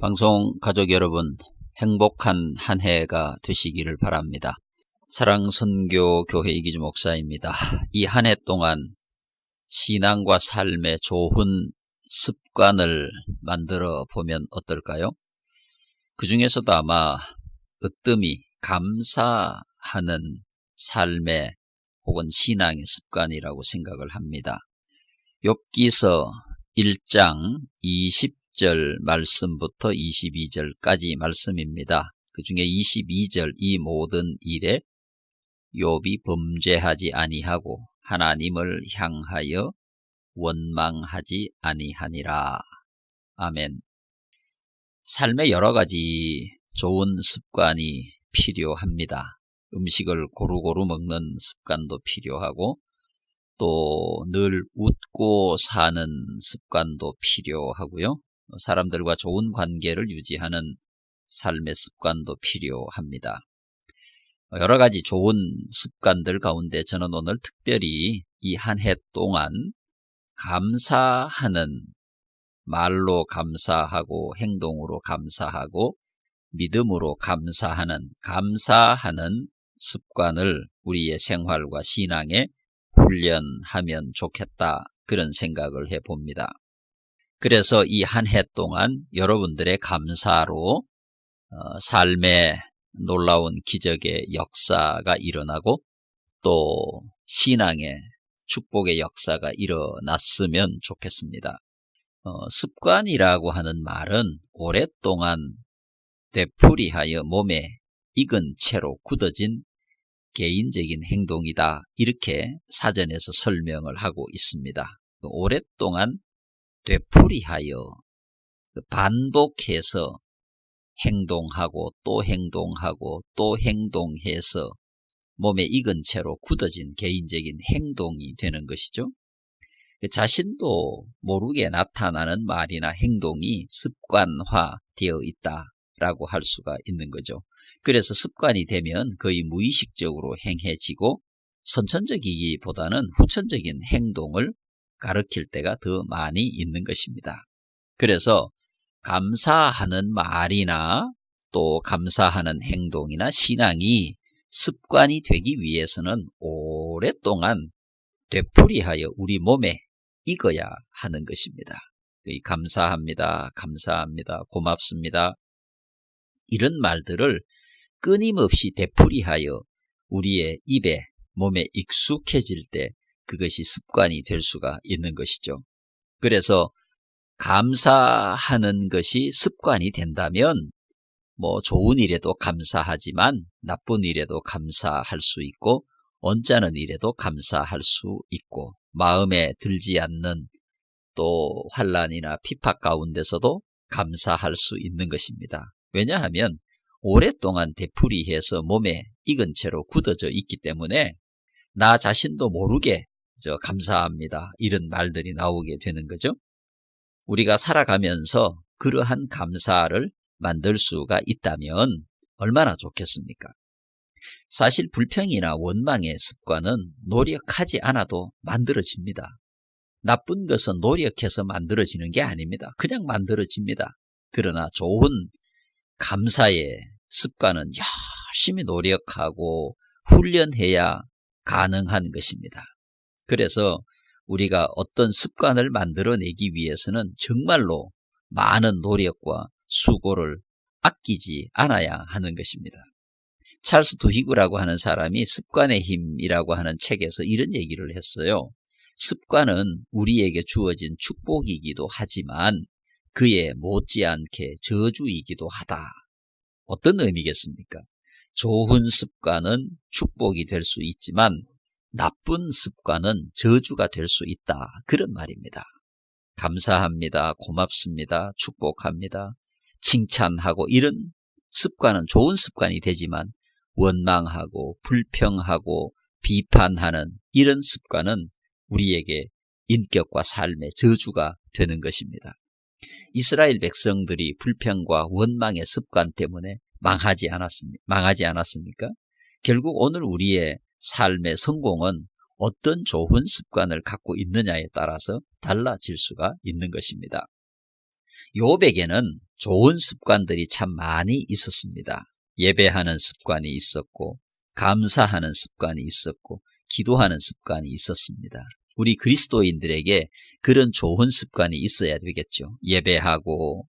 방송 가족 여러분, 행복한 한 해가 되시기를 바랍니다. 사랑선교 교회 이기주 목사입니다. 이 한 해 동안 신앙과 삶의 좋은 습관을 만들어 보면 어떨까요? 그 중에서도 아마 으뜸이 감사하는 삶의 혹은 신앙의 습관이라고 생각을 합니다. 욥기서 1장 20절 말씀부터 22절까지 말씀입니다. 그 중에 22절 이 모든 일에 욥이 범죄하지 아니하고 하나님을 향하여 원망하지 아니하니라. 아멘. 삶에 여러 가지 좋은 습관이 필요합니다. 음식을 고루고루 먹는 습관도 필요하고 또 늘 웃고 사는 습관도 필요하고요. 사람들과 좋은 관계를 유지하는 삶의 습관도 필요합니다. 여러 가지 좋은 습관들 가운데 저는 오늘 특별히 이 한 해 동안 감사하는, 말로 감사하고 행동으로 감사하고 믿음으로 감사하는 습관을 우리의 생활과 신앙에 훈련하면 좋겠다, 그런 생각을 해봅니다. 그래서 이 한 해 동안 여러분들의 감사로 삶의 놀라운 기적의 역사가 일어나고 또 신앙의 축복의 역사가 일어났으면 좋겠습니다. 습관이라고 하는 말은 오랫동안 되풀이하여 몸에 익은 채로 굳어진 개인적인 행동이다, 이렇게 사전에서 설명을 하고 있습니다. 오랫동안 되풀이하여 반복해서 행동하고 또 행동하고 또 행동해서 몸에 익은 채로 굳어진 개인적인 행동이 되는 것이죠. 자신도 모르게 나타나는 말이나 행동이 습관화되어 있다라고 할 수가 있는 거죠. 그래서 습관이 되면 거의 무의식적으로 행해지고 선천적이기보다는 후천적인 행동을 가르칠 때가 더 많이 있는 것입니다. 그래서 감사하는 말이나 또 감사하는 행동이나 신앙이 습관이 되기 위해서는 오랫동안 되풀이하여 우리 몸에 익어야 하는 것입니다. 감사합니다, 감사합니다, 고맙습니다, 이런 말들을 끊임없이 되풀이하여 우리의 입에, 몸에 익숙해질 때 그것이 습관이 될 수가 있는 것이죠. 그래서 감사하는 것이 습관이 된다면 좋은 일에도 감사하지만 나쁜 일에도 감사할 수 있고 언짢은 일에도 감사할 수 있고 마음에 들지 않는 또 환난이나 핍박 가운데서도 감사할 수 있는 것입니다. 왜냐하면 오랫동안 되풀이해서 몸에 익은 채로 굳어져 있기 때문에 나 자신도 모르게 감사합니다, 이런 말들이 나오게 되는 거죠. 우리가 살아가면서 그러한 감사를 만들 수가 있다면 얼마나 좋겠습니까? 사실 불평이나 원망의 습관은 노력하지 않아도 만들어집니다. 나쁜 것은 노력해서 만들어지는 게 아닙니다. 그냥 만들어집니다. 그러나 좋은 감사의 습관은 열심히 노력하고 훈련해야 가능한 것입니다. 그래서 우리가 어떤 습관을 만들어내기 위해서는 정말로 많은 노력과 수고를 아끼지 않아야 하는 것입니다. 찰스 두히그라고 하는 사람이 습관의 힘이라고 하는 책에서 이런 얘기를 했어요. 습관은 우리에게 주어진 축복이기도 하지만 그에 못지않게 저주이기도 하다. 어떤 의미겠습니까? 좋은 습관은 축복이 될 수 있지만 나쁜 습관은 저주가 될 수 있다, 그런 말입니다. 감사합니다, 고맙습니다, 축복합니다, 칭찬하고 이런 습관은 좋은 습관이 되지만 원망하고 불평하고 비판하는 이런 습관은 우리에게 인격과 삶의 저주가 되는 것입니다. 이스라엘 백성들이 불평과 원망의 습관 때문에 망하지 않았습니까? 결국 오늘 우리의 삶의 성공은 어떤 좋은 습관을 갖고 있느냐에 따라서 달라질 수가 있는 것입니다. 욥에게는 좋은 습관들이 참 많이 있었습니다. 예배하는 습관이 있었고, 감사하는 습관이 있었고, 기도하는 습관이 있었습니다. 우리 그리스도인들에게 그런 좋은 습관이 있어야 되겠죠. 예배하고,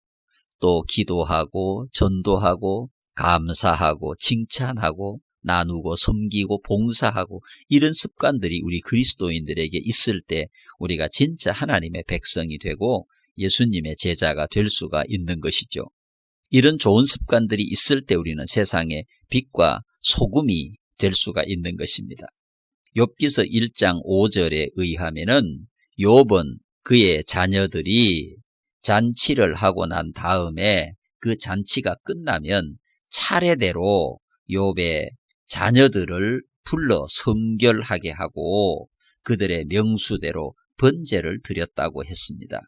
또 기도하고, 전도하고, 감사하고, 칭찬하고, 나누고, 섬기고, 봉사하고, 이런 습관들이 우리 그리스도인들에게 있을 때 우리가 진짜 하나님의 백성이 되고 예수님의 제자가 될 수가 있는 것이죠. 이런 좋은 습관들이 있을 때 우리는 세상의 빛과 소금이 될 수가 있는 것입니다. 욥기서 1장 5절에 의하면은 욥은 그의 자녀들이 잔치를 하고 난 다음에 그 잔치가 끝나면 차례대로 욥의 자녀들을 불러 성결하게 하고 그들의 명수대로 번제를 드렸다고 했습니다.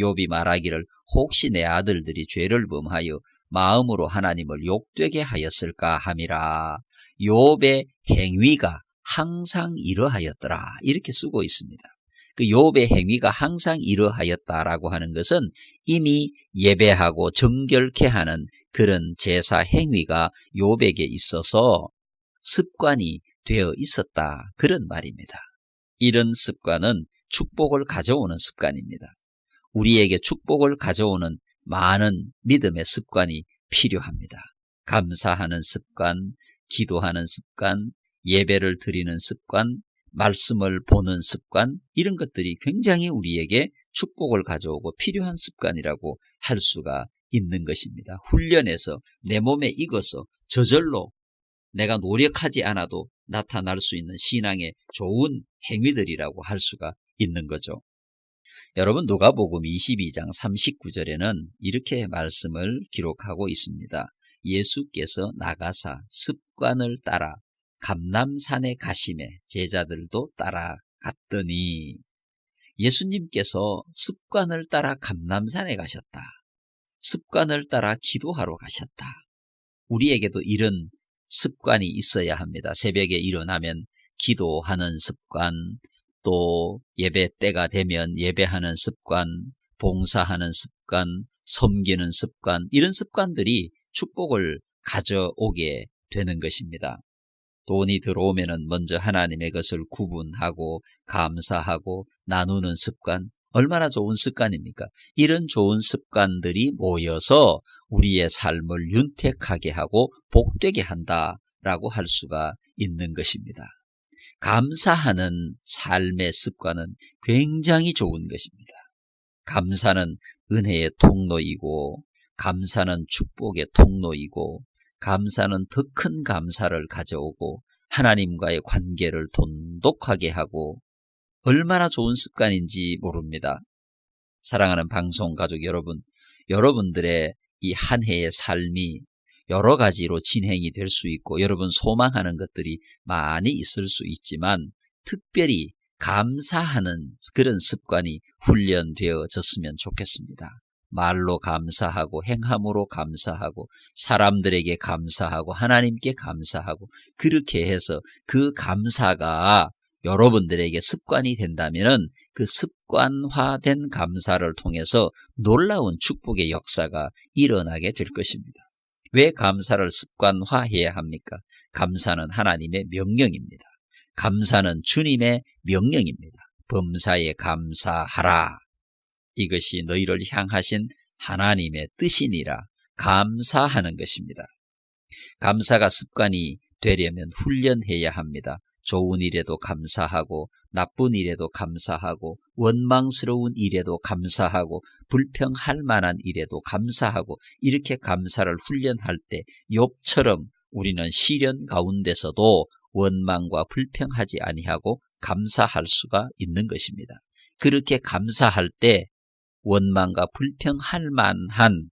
욥이 말하기를 혹시 내 아들들이 죄를 범하여 마음으로 하나님을 욕되게 하였을까 함이라. 욥의 행위가 항상 이러하였더라. 이렇게 쓰고 있습니다. 그 욥의 행위가 항상 이러하였다라고 하는 것은 이미 예배하고 정결케 하는 그런 제사 행위가 욥에게 있어서 습관이 되어 있었다. 그런 말입니다. 이런 습관은 축복을 가져오는 습관입니다. 우리에게 축복을 가져오는 많은 믿음의 습관이 필요합니다. 감사하는 습관, 기도하는 습관, 예배를 드리는 습관, 말씀을 보는 습관, 이런 것들이 굉장히 우리에게 축복을 가져오고 필요한 습관이라고 할 수가 있는 것입니다. 훈련해서 내 몸에 익어서 저절로 내가 노력하지 않아도 나타날 수 있는 신앙의 좋은 행위들이라고 할 수가 있는 거죠. 여러분 누가복음 22장 39절에는 이렇게 말씀을 기록하고 있습니다. 예수께서 나가사 습관을 따라 감람산에 가심에 제자들도 따라갔더니 예수님께서 습관을 따라 감람산에 가셨다. 습관을 따라 기도하러 가셨다. 우리에게도 이런 습관이 있어야 합니다. 새벽에 일어나면 기도하는 습관, 또 예배 때가 되면 예배하는 습관, 봉사하는 습관, 섬기는 습관, 이런 습관들이 축복을 가져오게 되는 것입니다. 돈이 들어오면은 먼저 하나님의 것을 구분하고 감사하고 나누는 습관, 얼마나 좋은 습관입니까? 이런 좋은 습관들이 모여서 우리의 삶을 윤택하게 하고 복되게 한다라고 할 수가 있는 것입니다. 감사하는 삶의 습관은 굉장히 좋은 것입니다. 감사는 은혜의 통로이고, 감사는 축복의 통로이고, 감사는 더 큰 감사를 가져오고 하나님과의 관계를 돈독하게 하고 얼마나 좋은 습관인지 모릅니다. 사랑하는 방송가족 여러분, 여러분들의 이 한 해의 삶이 여러 가지로 진행이 될 수 있고 여러분 소망하는 것들이 많이 있을 수 있지만 특별히 감사하는 그런 습관이 훈련되어졌으면 좋겠습니다. 말로 감사하고 행함으로 감사하고 사람들에게 감사하고 하나님께 감사하고 그렇게 해서 그 감사가 여러분들에게 습관이 된다면 그 습관화된 감사를 통해서 놀라운 축복의 역사가 일어나게 될 것입니다. 왜 감사를 습관화해야 합니까? 감사는 하나님의 명령입니다. 감사는 주님의 명령입니다. 범사에 감사하라. 이것이 너희를 향하신 하나님의 뜻이니라. 감사하는 것입니다. 감사가 습관이 되려면 훈련해야 합니다. 좋은 일에도 감사하고 나쁜 일에도 감사하고 원망스러운 일에도 감사하고 불평할 만한 일에도 감사하고 이렇게 감사를 훈련할 때 욥처럼 우리는 시련 가운데서도 원망과 불평하지 아니하고 감사할 수가 있는 것입니다. 그렇게 감사할 때 원망과 불평할 만한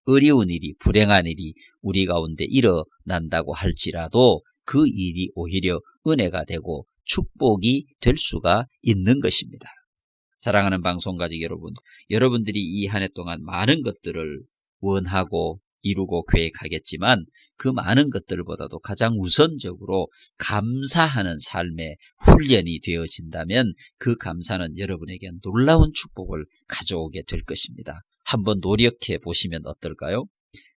어려운 일이 불행한 일이 우리 가운데 일어난다고 할지라도 그 일이 오히려 은혜가 되고 축복이 될 수가 있는 것입니다. 사랑하는 방송가족 여러분, 여러분들이 이 한 해 동안 많은 것들을 원하고 이루고 계획하겠지만 그 많은 것들보다도 가장 우선적으로 감사하는 삶의 훈련이 되어진다면 그 감사는 여러분에게 놀라운 축복을 가져오게 될 것입니다. 한번 노력해 보시면 어떨까요?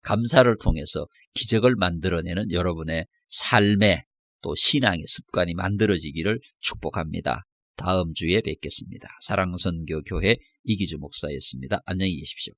감사를 통해서 기적을 만들어내는 여러분의 삶의 또 신앙의 습관이 만들어지기를 축복합니다. 다음 주에 뵙겠습니다. 사랑선교교회 이기주 목사였습니다. 안녕히 계십시오.